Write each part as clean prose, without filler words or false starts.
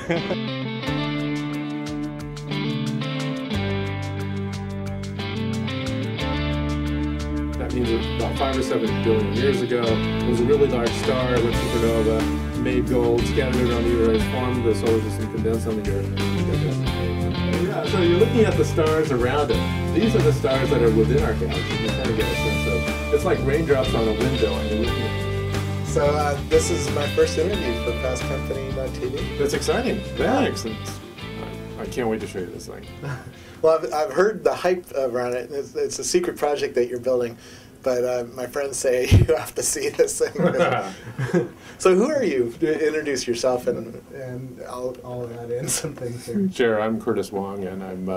That means about 5 or 7 billion years ago, it was a really large star, a supernova, made gold, scattered it around the Earth, formed the solar system, condensed on the Earth. Yeah, so you're looking at the stars around it. These are the stars that are within our galaxy. You kind of get a sense of, it's like raindrops on a window, and you're looking at it. So this is my first interview for FastCompany.tv. That's exciting. Very exciting. I can't wait to show you this thing. Well, I've heard the hype around it. It's a secret project that you're building, but my friends say you have to see this thing. So who are you? Introduce yourself, and I'll add in some things here. Sure, I'm Curtis Wong, and I'm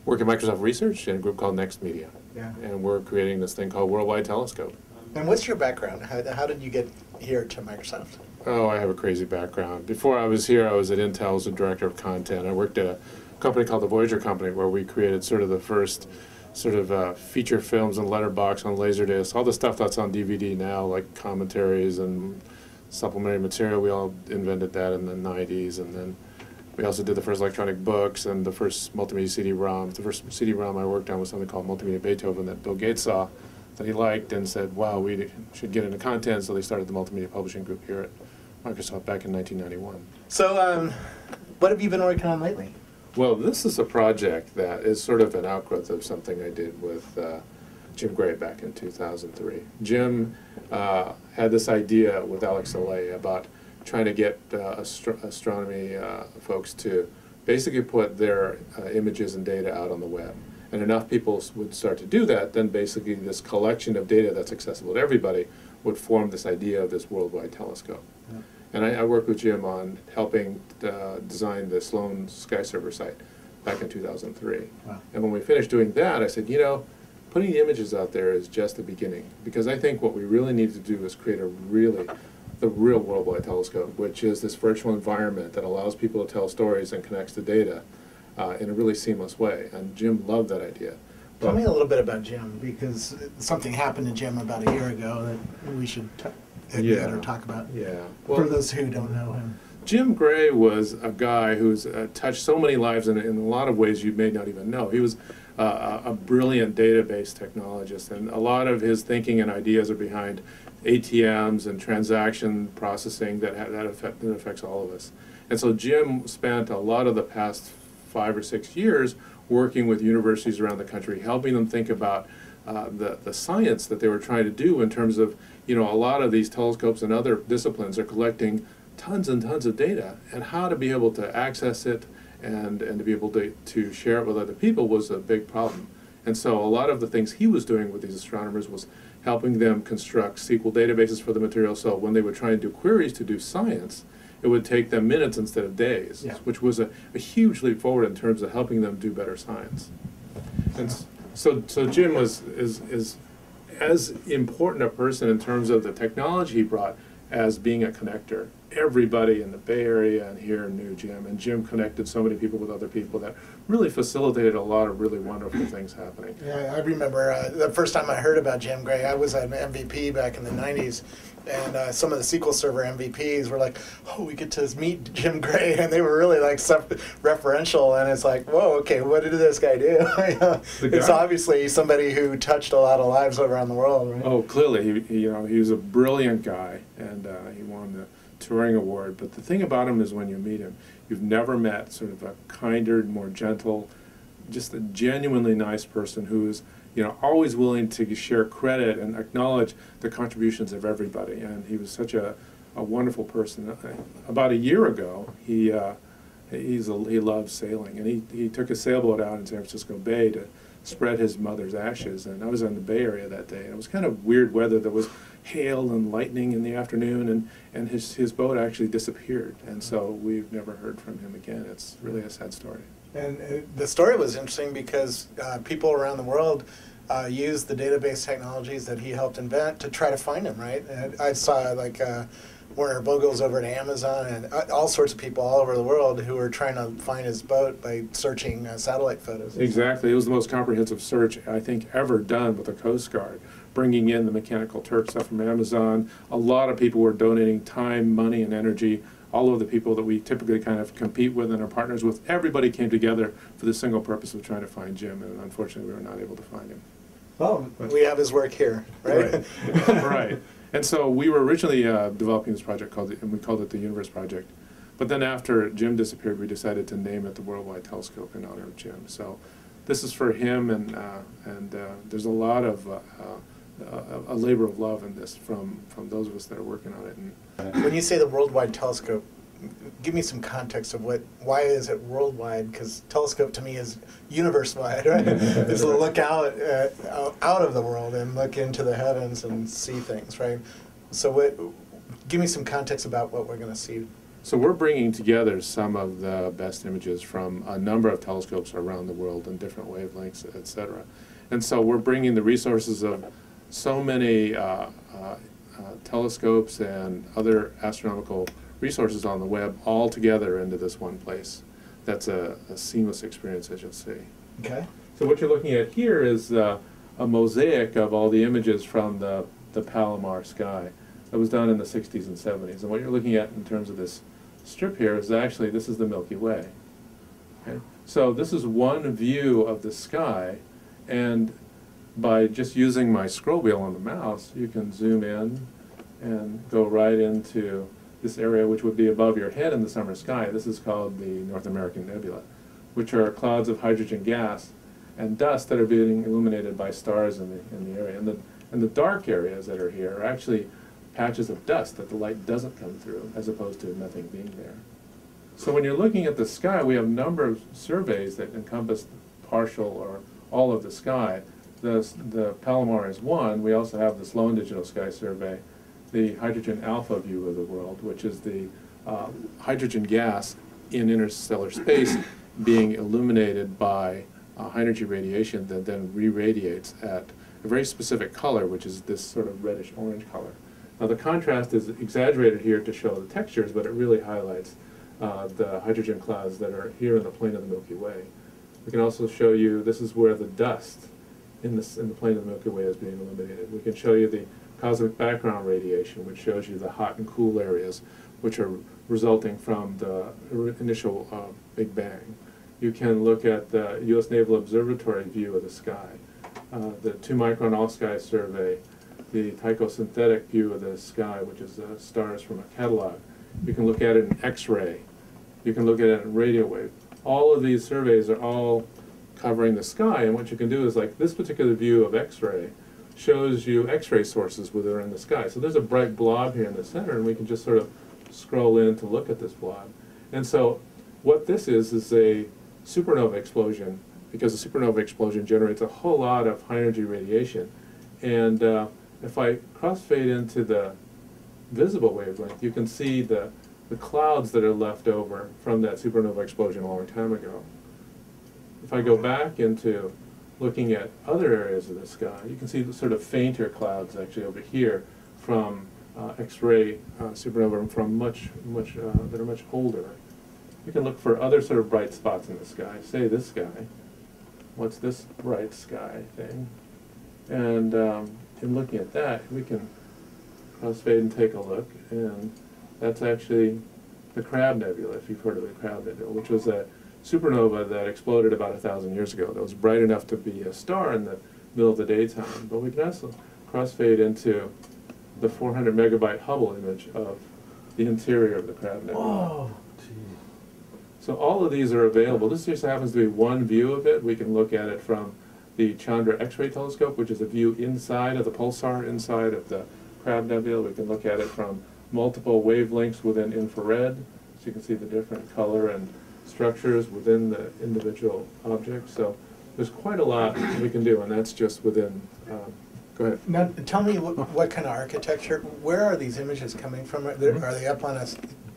work at Microsoft Research in a group called Next Media. Yeah. And we're creating this thing called WorldWide Telescope. And what's your background? How did you get here to Microsoft? Oh, I have a crazy background. Before I was here, I was at Intel as a director of content. I worked at a company called the Voyager Company, where we created sort of the first sort of feature films and letterbox on Laserdisc, all the stuff that's on DVD now, like commentaries and supplementary material. We all invented that in the 90s, and then we also did the first electronic books and the first multimedia CD-ROMs. The first CD-ROM I worked on was something called Multimedia Beethoven that Bill Gates saw that he liked and said, wow, we should get into content, so they started the Multimedia Publishing Group here at Microsoft back in 1991. So what have you been working on lately? Well, this is a project that is sort of an outgrowth of something I did with Jim Gray back in 2003. Jim had this idea with Alex Allee about trying to get astronomy folks to basically put their images and data out on the web. And enough people would start to do that, then basically this collection of data that's accessible to everybody would form this idea of this worldwide telescope. Yeah. And I worked with Jim on helping design the Sloan Sky Server site back in 2003. Wow. And when we finished doing that, I said, you know, putting the images out there is just the beginning. Because I think what we really need to do is create the real worldwide telescope, which is this virtual environment that allows people to tell stories and connects the data in a really seamless way. And Jim loved that idea. Tell me a little bit about Jim, because something happened to Jim about a year ago that we should admit or talk about. Yeah. Well, for those who don't know him. Jim Gray was a guy who's touched so many lives in a lot of ways you may not even know. He was a brilliant database technologist, and a lot of his thinking and ideas are behind ATMs and transaction processing that affects all of us. And so Jim spent a lot of the past 5 or 6 years working with universities around the country, helping them think about the science that they were trying to do in terms of, you know, a lot of these telescopes and other disciplines are collecting tons and tons of data, and how to be able to access it and to be able to share it with other people was a big problem. And so a lot of the things he was doing with these astronomers was helping them construct SQL databases for the material, so when they would try and do queries to do science, it would take them minutes instead of days, yeah. Which was a huge leap forward in terms of helping them do better science. And so Jim is as important a person in terms of the technology he brought as being a connector. Everybody in the Bay Area and here knew Jim, and Jim connected so many people with other people that really facilitated a lot of really wonderful things happening. Yeah, I remember the first time I heard about Jim Gray, I was an MVP back in the 90s, and some of the SQL Server MVPs were like, oh, we get to meet Jim Gray, and they were really like referential, and it's like, whoa, okay, what did this guy do? It's obviously somebody who touched a lot of lives around the world, right? Oh, clearly, he was a brilliant guy, and he won the Turing Award. But the thing about him is when you meet him, you've never met sort of a kinder, more gentle, just a genuinely nice person who's, you know, always willing to share credit and acknowledge the contributions of everybody. And he was such a wonderful person. About a year ago, he loves sailing, and he took a sailboat out in San Francisco Bay to spread his mother's ashes. And I was in the Bay Area that day, and it was kind of weird weather. There was hail and lightning in the afternoon, and his boat actually disappeared. And so we've never heard from him again. It's really a sad story. And the story was interesting because people around the world used the database technologies that he helped invent to try to find him, right? And I saw like Werner Vogel's over at Amazon, and all sorts of people all over the world who were trying to find his boat by searching satellite photos. Exactly. It was the most comprehensive search I think ever done with the Coast Guard, bringing in the Mechanical Turk stuff from Amazon. A lot of people were donating time, money, and energy. all of the people that we typically kind of compete with and are partners with, everybody came together for the single purpose of trying to find Jim, and unfortunately we were not able to find him. Well, we have his work here, right? Right. And so we were originally developing this project and we called it the Universe Project. But then after Jim disappeared, we decided to name it the WorldWide Telescope in honor of Jim. So this is for him, and there's a lot of a labor of love in this from those of us that are working on it. And when you say the WorldWide Telescope, give me some context of why is it worldwide? Because telescope to me is universe-wide, right? It's to look out of the world and look into the heavens and see things, right? So give me some context about what we're going to see. So we're bringing together some of the best images from a number of telescopes around the world in different wavelengths, et cetera. And so we're bringing the resources of so many telescopes and other astronomical resources on the web all together into this one place. That's a seamless experience, as you'll see. Okay. So what you're looking at here is a mosaic of all the images from the Palomar sky that was done in the 60s and 70s. And what you're looking at in terms of this strip here is actually, this is the Milky Way. Okay? So this is one view of the sky, and by just using my scroll wheel on the mouse, you can zoom in and go right into this area which would be above your head in the summer sky. This is called the North American Nebula, which are clouds of hydrogen gas and dust that are being illuminated by stars in the area. And the dark areas that are here are actually patches of dust that the light doesn't come through, as opposed to nothing being there. So when you're looking at the sky, we have a number of surveys that encompass partial or all of the sky. The Palomar is one. We also have the Sloan Digital Sky Survey, the hydrogen alpha view of the world, which is the hydrogen gas in interstellar space being illuminated by high energy radiation that then re-radiates at a very specific color, which is this sort of reddish orange color. Now the contrast is exaggerated here to show the textures, but it really highlights the hydrogen clouds that are here in the plane of the Milky Way. We can also show you, this is where the dust in the plane of the Milky Way is being illuminated. We can show you the cosmic background radiation, which shows you the hot and cool areas, which are resulting from the initial Big Bang. You can look at the U.S. Naval Observatory view of the sky, the 2-micron all-sky survey, the Tycho synthetic view of the sky, which is stars from a catalog. You can look at it in X-ray. You can look at it in radio wave. All of these surveys are all covering the sky, and what you can do is, like this particular view of X-ray shows you X-ray sources that are in the sky. So there's a bright blob here in the center, and we can just sort of scroll in to look at this blob. And so what this is a supernova explosion, because a supernova explosion generates a whole lot of high-energy radiation. And if I crossfade into the visible wavelength, you can see the clouds that are left over from that supernova explosion a long time ago. If I go back into looking at other areas of the sky, you can see the sort of fainter clouds actually over here from X-ray supernova and from that are much older. You can look for other sort of bright spots in the sky. Say this sky. What's this bright sky thing? And in looking at that, we can crossfade and take a look, and that's actually the Crab Nebula, if you've heard of the Crab Nebula, which was a supernova that exploded about 1,000 years ago. That was bright enough to be a star in the middle of the daytime. But we can also crossfade into the 400 megabyte Hubble image of the interior of the Crab Nebula. Whoa. So all of these are available. This just happens to be one view of it. We can look at it from the Chandra X-ray telescope, which is a view inside of the pulsar, inside of the Crab Nebula. We can look at it from multiple wavelengths within infrared, so you can see the different color and structures within the individual objects. So there's quite a lot we can do, and that's just within. Go ahead. Now, tell me what kind of architecture. Where are these images coming from? Are they up on a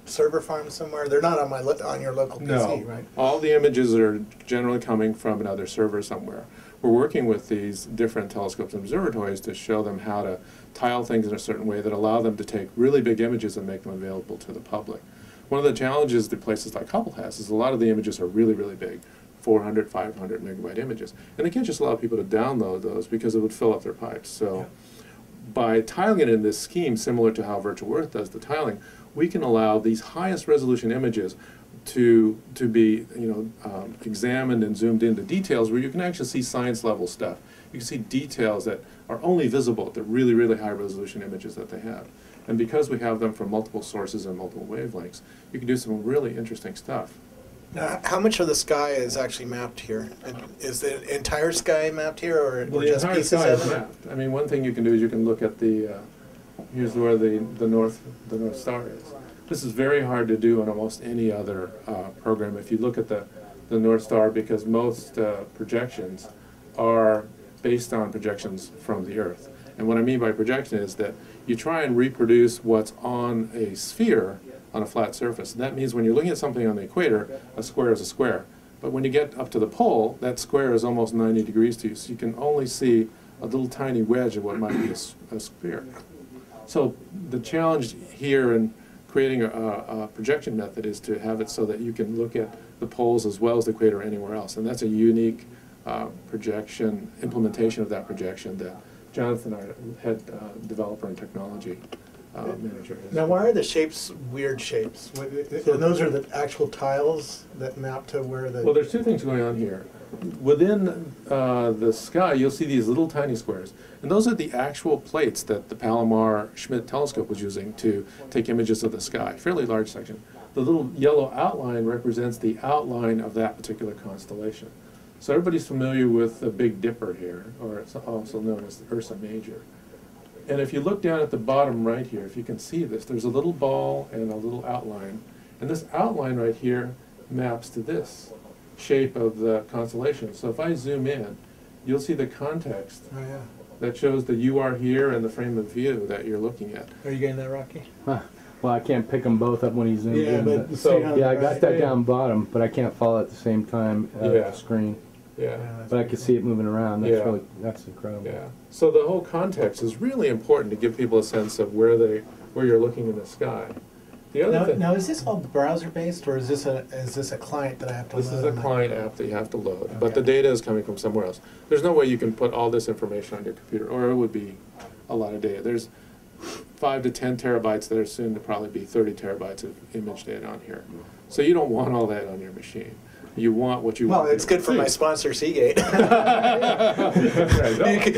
server farm somewhere? They're not on your local PC, no, right? All the images are generally coming from another server somewhere. We're working with these different telescopes and observatories to show them how to tile things in a certain way that allow them to take really big images and make them available to the public. One of the challenges that places like Hubble has is a lot of the images are really, really big, 400, 500 megabyte images. And they can't just allow people to download those because it would fill up their pipes. So by tiling it in this scheme, similar to how Virtual Earth does the tiling, we can allow these highest resolution images to be examined and zoomed into details where you can actually see science level stuff. You can see details that are only visible at the really, really high resolution images that they have. And because we have them from multiple sources and multiple wavelengths, you can do some really interesting stuff. Now, how much of the sky is actually mapped here? Is the entire sky mapped here, or Well, the just entire pieces sky of is it? mapped. I mean, one thing you can do is you can look at the, here's where the North Star is. This is very hard to do on almost any other program. If you look at the North Star, because most projections are based on projections from the Earth. And what I mean by projection is that you try and reproduce what's on a sphere on a flat surface. And that means when you're looking at something on the equator, a square is a square. But when you get up to the pole, that square is almost 90 degrees to you. So you can only see a little tiny wedge of what might be a sphere. So the challenge here in creating a projection method is to have it so that you can look at the poles as well as the equator anywhere else. And that's a unique projection, implementation of that projection that Jonathan, our head developer and technology manager. Now, why are the shapes weird shapes? And those are the actual tiles that map to where the... Well, there's two things going on here. Within the sky, you'll see these little tiny squares. And those are the actual plates that the Palomar-Schmidt telescope was using to take images of the sky, fairly large section. The little yellow outline represents the outline of that particular constellation. So everybody's familiar with the Big Dipper here, or it's also known as the Ursa Major. And if you look down at the bottom right here, if you can see this, there's a little ball and a little outline. And this outline right here maps to this shape of the constellation. So if I zoom in, you'll see the context that shows that you are here and the frame of view that you're looking at. Are you getting that, Rocky? Huh. Well, I can't pick them both up when he's zoomed in. But Yeah, I got that down bottom, but I can't follow at the same time as the screen. Yeah. But I can see it moving around. That's that's incredible. Yeah. So the whole context is really important to give people a sense of where you're looking in the sky. The other thing, now, is this all browser based, or is this a client that I have to load? this is a client app that you have to load, but the data is coming from somewhere else. There's no way you can put all this information on your computer, or it would be a lot of data. There's 5 to 10 terabytes that are soon to probably be 30 terabytes of image data on here. So you don't want all that on your machine. You want what you want. Well, it's good for my sponsor, Seagate. Right.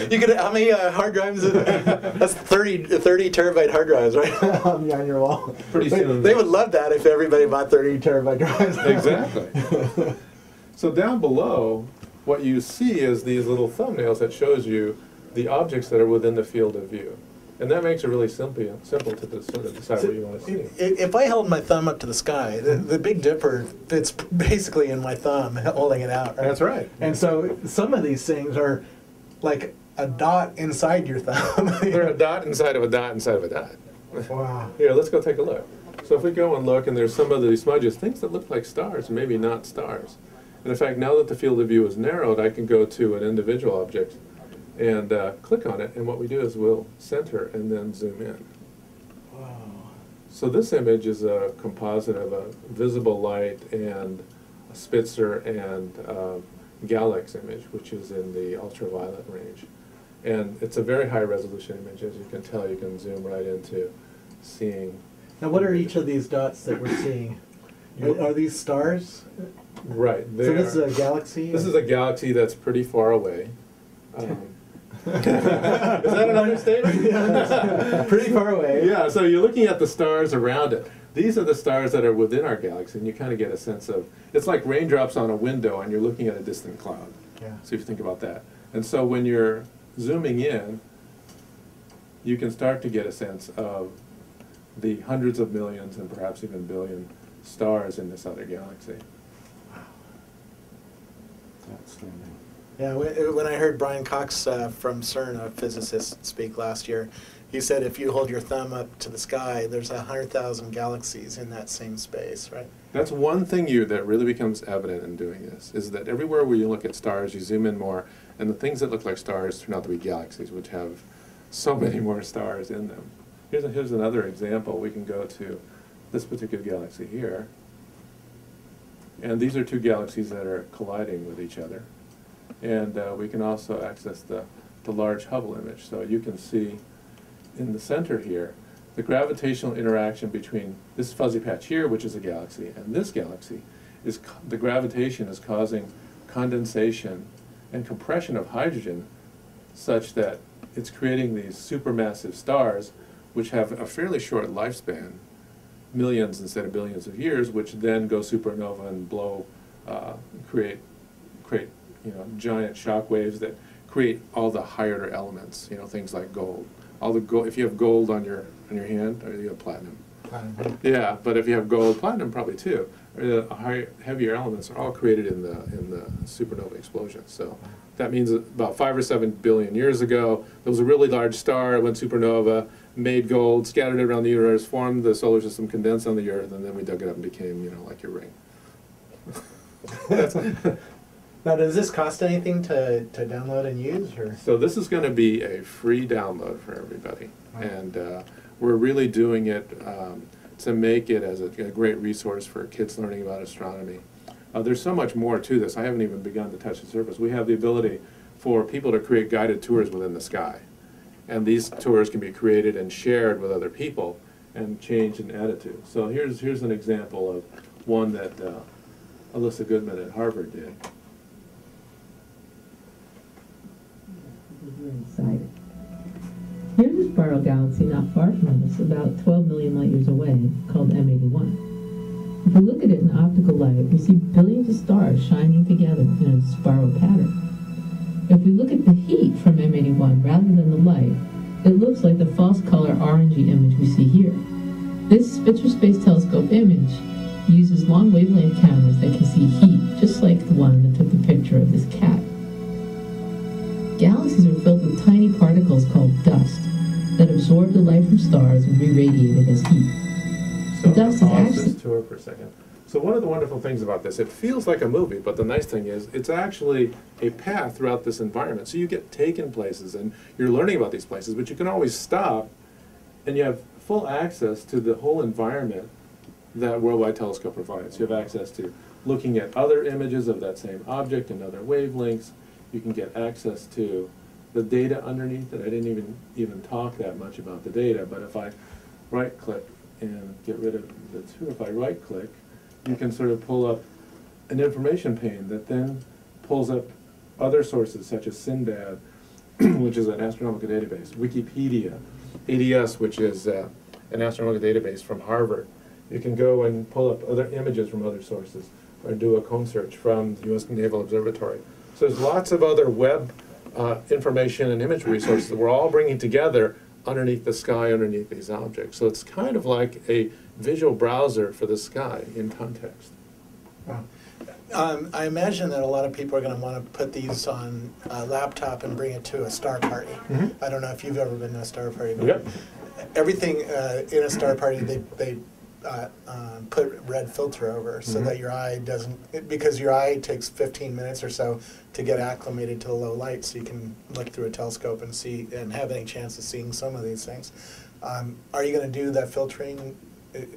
You could, how many hard drives? That's 30 terabyte hard drives, right? On your wall. Pretty soon. They would love that if everybody bought 30 terabyte drives. Exactly. So down below, what you see is these little thumbnails that shows you the objects that are within the field of view. And that makes it really simple to sort of decide what you want to see. If I held my thumb up to the sky, the Big Dipper fits basically in my thumb, holding it out. Right? That's right. And so some of these things are like a dot inside your thumb. They're a dot inside of a dot inside of a dot. Wow. Here, let's go take a look. So if we go and look, and there's some of these smudges, things that look like stars, maybe not stars. And in fact, now that the field of view is narrowed, I can go to an individual object and click on it, and what we do is we'll center and then zoom in. Wow. So this image is a composite of a visible light and a Spitzer and Galax image, which is in the ultraviolet range. And it's a very high resolution image. As you can tell, you can zoom right into seeing. Now, what are each of these dots that we're seeing? Are these stars? Right. So this is a galaxy? This is a galaxy that's pretty far away. Is that an understatement? Yeah, pretty far away. Yeah, so you're looking at the stars around it. These are the stars that are within our galaxy, and you kind of get a sense of, it's like raindrops on a window and you're looking at a distant cloud. Yeah. So if you think about that. And so when you're zooming in, you can start to get a sense of the hundreds of millions and perhaps even billion stars in this other galaxy. Outstanding. Yeah, when I heard Brian Cox from CERN, a physicist, speak last year, he said if you hold your thumb up to the sky, there's 100,000 galaxies in that same space, right? That's one thing that really becomes evident in doing this, is that everywhere where you look at stars, you zoom in more, and the things that look like stars turn out to be galaxies, which have so many more stars in them. Here's another example. We can go to this particular galaxy here, and these are two galaxies that are colliding with each other. And we can also access the large Hubble image. So you can see in the center here, the gravitational interaction between this fuzzy patch here, which is a galaxy, and this galaxy, is the gravitation is causing condensation and compression of hydrogen such that it's creating these supermassive stars which have a fairly short lifespan, millions instead of billions of years, which then go supernova and blow, create giant shock waves that create all the higher elements, things like gold. All the gold, if you have gold on your hand, or you have platinum. Platinum. Yeah, but if you have gold, platinum probably too. The heavier elements are all created in the supernova explosion. So that means about 5 or 7 billion years ago, there was a really large star, it went supernova, made gold, scattered it around the universe, formed the solar system, condensed on the Earth, and then we dug it up and became, like your ring. Now, does this cost anything to download and use? Or? So this is going to be a free download for everybody. Wow. And we're really doing it to make it as a great resource for kids learning about astronomy. There's so much more to this. I haven't even begun to touch the surface. We have the ability for people to create guided tours within the sky. And these tours can be created and shared with other people and changed and added to. So here's an example of one that Alyssa Goodman at Harvard did. We're excited. Here's a spiral galaxy not far from us, about 12 million light years away, called M81. If we look at it in optical light, we see billions of stars shining together in a spiral pattern. If we look at the heat from M81 rather than the light, it looks like the false color orangey image we see here. This Spitzer Space Telescope image uses long wavelength cameras that can see heat, just like the one that took the picture of this cat. Galaxies are filled with tiny particles called dust that absorb the light from stars and re-radiate it as heat. So the dust is actually... this tour for a second. So one of the wonderful things about this, it feels like a movie, but the nice thing is it's actually a path throughout this environment. So you get taken places and you're learning about these places, but you can always stop and you have full access to the whole environment that WorldWide Telescope provides. You have access to looking at other images of that same object and other wavelengths. You can get access to the data underneath it. I didn't even talk that much about the data, but if I right-click and get rid of the two, if I right-click, you can sort of pull up an information pane that then pulls up other sources such as Sinbad, which is an astronomical database, Wikipedia, ADS, which is an astronomical database from Harvard. You can go and pull up other images from other sources or do a comb search from the U.S. Naval Observatory. So there's lots of other web information and image resources that we're all bringing together underneath the sky, underneath these objects. So it's kind of like a visual browser for the sky in context. Wow. I imagine that a lot of people are going to want to put these on a laptop and bring it to a star party. Mm-hmm. I don't know if you've ever been to a star party, but yep. Everything in a star party, they put red filter over so that your eye doesn't, because your eye takes 15 minutes or so to get acclimated to the low light, so you can look through a telescope and see and have any chance of seeing some of these things. Are you going to do that filtering?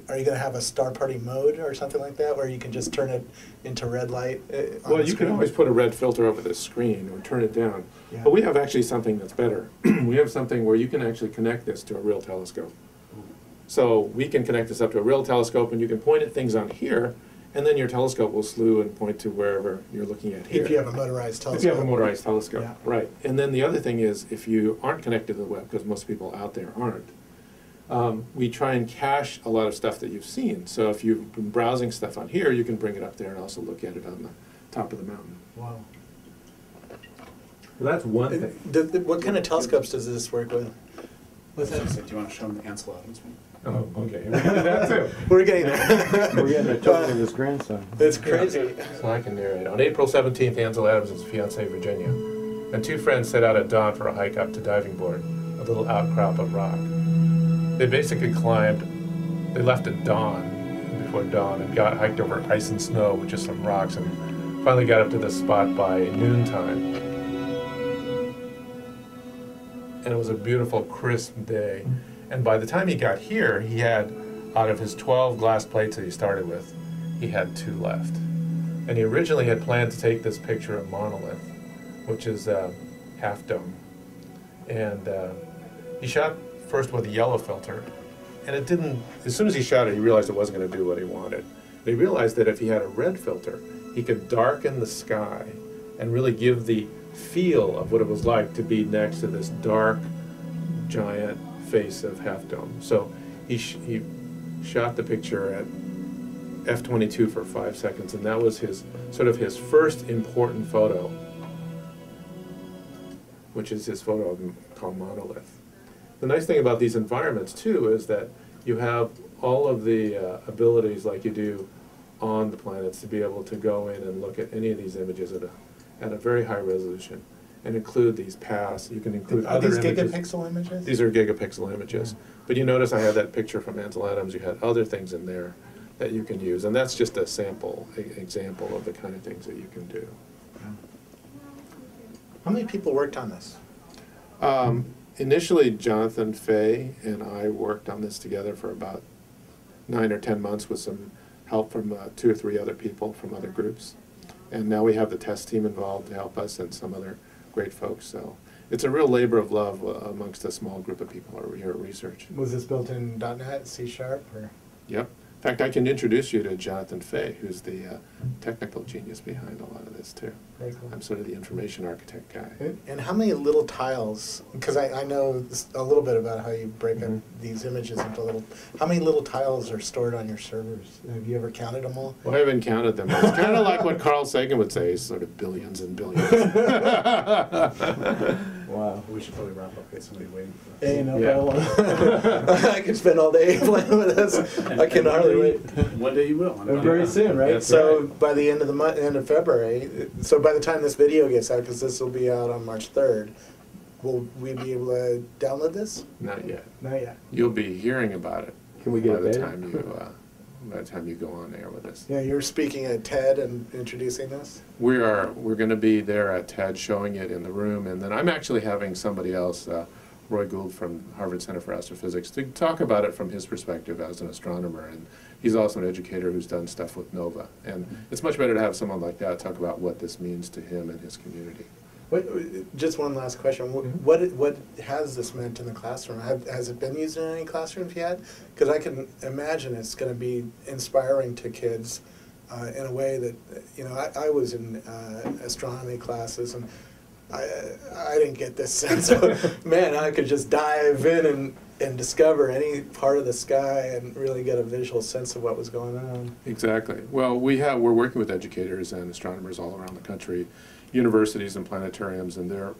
Are you going to have a star party mode or something like that, where you can just turn it into red light? Well, you can always put a red filter over the screen or turn it down. Yeah. But we have actually something that's better. We have something where you can actually connect this to a real telescope. So we can connect this up to a real telescope, and you can point at things on here, and then your telescope will slew and point to wherever you're looking at here. If you have a motorized telescope. If you have a motorized telescope, yeah. Right. And then the other thing is, if you aren't connected to the web, because most people out there aren't, we try and cache a lot of stuff that you've seen. So if you've been browsing stuff on here, you can bring it up there and also look at it on the top of the mountain. Wow. Well, that's one thing. What kind of telescopes does this work with? What's that? Do you want to show them the Ansel Adams one? Oh, okay. That too. We're getting there. We're getting a token of his grandson. It's crazy. So I can narrate. On April 17th, Ansel Adams and his fiancée Virginia and two friends set out at dawn for a hike up to Diving Board, a little outcrop of rock. They basically climbed, they left at dawn, before dawn, and hiked over ice and snow with just some rocks, and finally got up to this spot by noontime. And it was a beautiful, crisp day. And by the time he got here, he had, out of his 12 glass plates that he started with, he had 2 left. And he originally had planned to take this picture of Monolith, which is Half Dome. And he shot first with a yellow filter, and it didn't, as soon as he shot it, he realized it wasn't going to do what he wanted. And he realized that if he had a red filter, he could darken the sky and really give the feel of what it was like to be next to this dark, giant face of Half Dome. So he shot the picture at f/22 for 5 seconds, and that was his sort of his first important photo, which is his photo called Monolith. The nice thing about these environments too is that you have all of the abilities like you do on the planets to be able to go in and look at any of these images at a very high resolution and include these paths. You can include Are other these images. gigapixel images? These are gigapixel images. But you notice I had that picture from Ansel Adams. You had other things in there that you can use, and that's just a sample example of the kind of things that you can do. How many people worked on this? Initially, Jonathan Fay and I worked on this together for about 9 or 10 months with some help from 2 or 3 other people from other groups. And now we have the test team involved to help us and some other great folks. So it's a real labor of love amongst a small group of people here at Research. Was this built in .NET, C#, or? Yep. In fact, I can introduce you to Jonathan Fay, who's the technical genius behind a lot of this, too. Very cool. I'm sort of the information architect guy. And how many little tiles, because I know this, a little bit about how you break up these images into little, how many little tiles are stored on your servers? Have you ever counted them all? Well, I haven't counted them. It's kind of like what Carl Sagan would say, sort of billions and billions. Wow. We should probably wrap up. Okay, somebody waiting for us. Hey, no Yeah. problem. I could spend all day playing with this. I can hardly wait. One day you will. Very soon, right? That's So right. by the end of the end of February, so by the time this video gets out, because this will be out on March 3rd, will we be able to download this? Not yet. Not yet. You'll be hearing about it Can we get by a the beta? by the time you go on air with us. Yeah, you're speaking at TED and introducing this? We're going to be there at TED showing it in the room, and then I'm actually having somebody else, Roy Gould from Harvard Center for Astrophysics, to talk about it from his perspective as an astronomer. And he's also an educator who's done stuff with NOVA. And it's much better to have someone like that talk about what this means to him and his community. Just one last question. What has this meant in the classroom? Has it been used in any classrooms yet? Because I can imagine it's going to be inspiring to kids in a way that, you know, I was in astronomy classes, and I didn't get this sense of, man, I could just dive in and discover any part of the sky and really get a visual sense of what was going on. Exactly. Well, we're working with educators and astronomers all around the country, universities and planetariums, and they're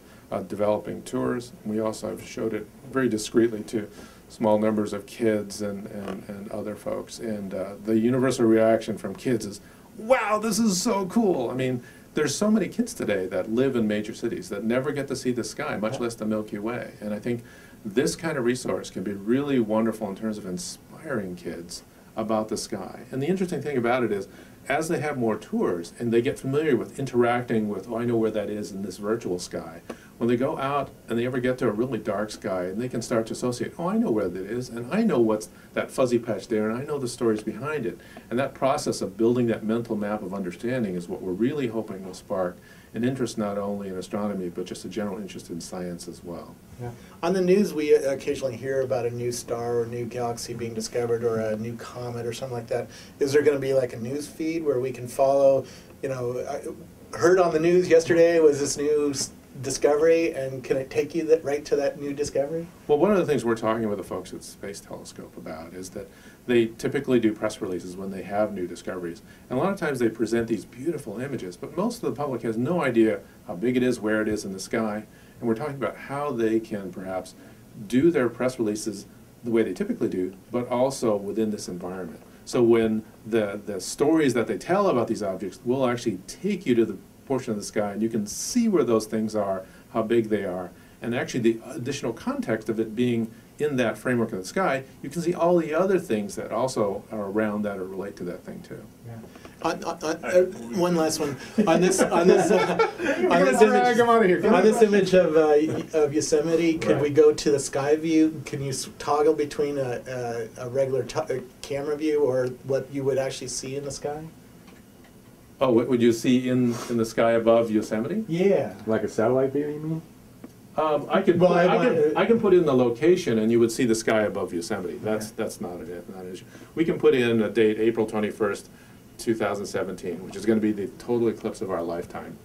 developing tours. We also have showed it very discreetly to small numbers of kids and other folks. And the universal reaction from kids is, wow, this is so cool. I mean, there's so many kids today that live in major cities that never get to see the sky, much less the Milky Way. And I think this kind of resource can be really wonderful in terms of inspiring kids about the sky. And the interesting thing about it is, as they have more tours and they get familiar with interacting with, oh, I know where that is in this virtual sky, when they go out and they ever get to a really dark sky, and they can start to associate, oh, I know where that is, and I know what's that fuzzy patch there, and I know the stories behind it. And that process of building that mental map of understanding is what we're really hoping will spark an interest not only in astronomy, but just a general interest in science as well. Yeah. On the news, we occasionally hear about a new star or a new galaxy being discovered or a new comet or something like that. Is there going to be like a news feed where we can follow, you know, I heard on the news yesterday was this new discovery, and can it take you right to that new discovery? Well, one of the things we're talking with the folks at Space Telescope about is that they typically do press releases when they have new discoveries. And a lot of times they present these beautiful images, but most of the public has no idea how big it is, where it is in the sky. And we're talking about how they can perhaps do their press releases the way they typically do, but also within this environment. So when the stories that they tell about these objects will actually take you to the portion of the sky, and you can see where those things are, how big they are, and actually the additional context of it being in that framework of the sky, you can see all the other things that also are around that or relate to that thing too. Yeah. One last one on this image of Yosemite. Could we go to the sky view? Can you toggle between a regular camera view or what you would actually see in the sky? Oh, what would you see in the sky above Yosemite? Yeah. Like a satellite view, you mean? I can put in the location, and you would see the sky above Yosemite. That's not an issue. We can put in a date, April 21st, 2017, which is going to be the total eclipse of our lifetime,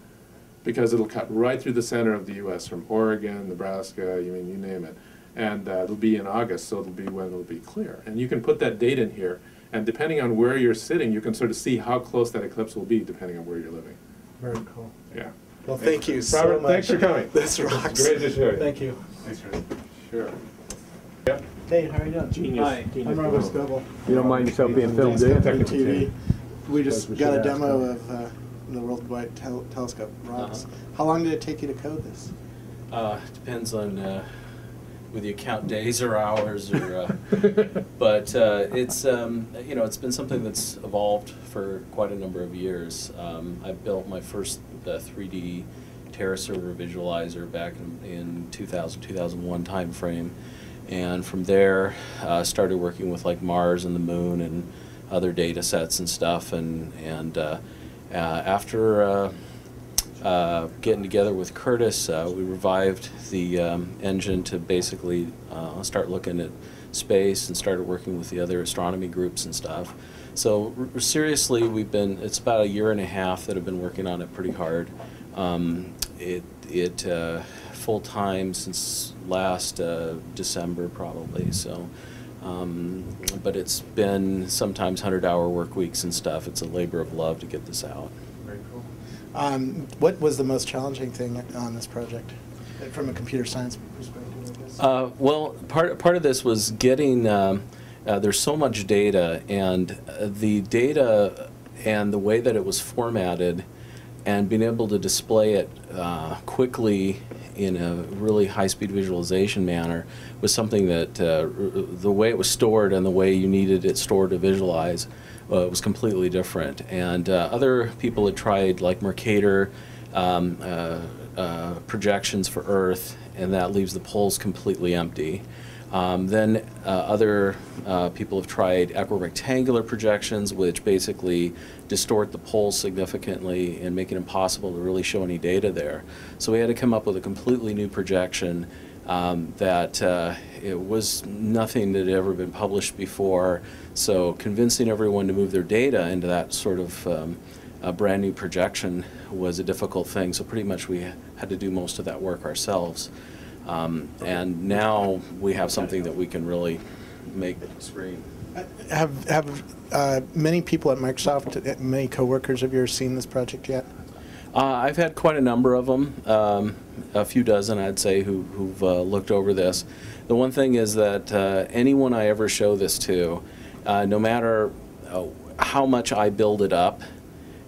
because it'll cut right through the center of the U.S. from Oregon, Nebraska, you name it, and it'll be in August, so it'll be when it'll be clear. And you can put that date in here, and depending on where you're sitting, you can sort of see how close that eclipse will be, depending on where you're living. Very cool. Yeah. Well, thank you so Robert, much. thanks for coming. This rocks. Great to show you. Thank you. Thanks, Chris. Sure. Yep. Hey, how are you doing? Genius. Hi, Genius. I'm Robert Scoble. You don't mind yourself being filmed, do you? Telescope TV. We just We got a should ask demo them. of the WorldWide telescope. Rocks. How long did it take you to code this? Depends on whether you count days or hours, or but it's you know, it's been something that's evolved for quite a number of years. I built my first 3D Terra server visualizer back in 2000-2001 time frame, and from there started working with like Mars and the Moon and other data sets and stuff, and after getting together with Curtis, we revived the engine to basically start looking at space, and started working with the other astronomy groups and stuff. So seriously, it's about 1.5 years that I've been working on it pretty hard. Full time since last December probably. So, but it's been sometimes 100-hour work weeks and stuff. It's a labor of love to get this out. Very cool. What was the most challenging thing on this project, from a computer science perspective, I guess? Well, part of this was getting. There's so much data, and the data and the way that it was formatted, and being able to display it quickly in a really high-speed visualization manner was something that the way it was stored and the way you needed it stored to visualize was completely different. And other people had tried, like Mercator, projections for Earth, and that leaves the poles completely empty. Then other people have tried equirectangular projections, which basically distort the poles significantly and make it impossible to really show any data there. So we had to come up with a completely new projection that it was nothing that had ever been published before. So convincing everyone to move their data into that sort of a brand new projection was a difficult thing. So pretty much we had to do most of that work ourselves. And now we have something that we can really make screen. Have many people at Microsoft, many coworkers of yours, seen this project yet? I've had quite a number of them, a few dozen, I'd say, who've looked over this. The one thing is that anyone I ever show this to, no matter how much I build it up,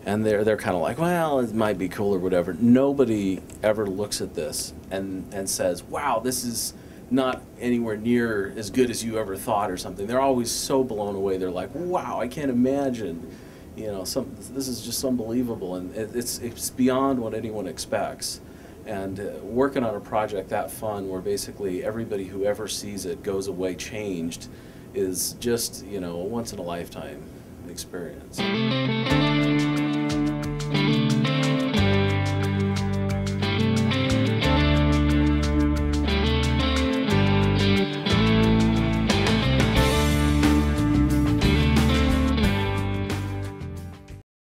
and they're kind of like, well, it might be cool or whatever. Nobody ever looks at this and says, wow, this is not anywhere near as good as you ever thought or something. They're always so blown away. They're like, wow, I can't imagine. You know, this is just unbelievable, and it's beyond what anyone expects. And working on a project that fun, where basically everybody who ever sees it goes away changed, is just, you know, a once in a lifetime experience.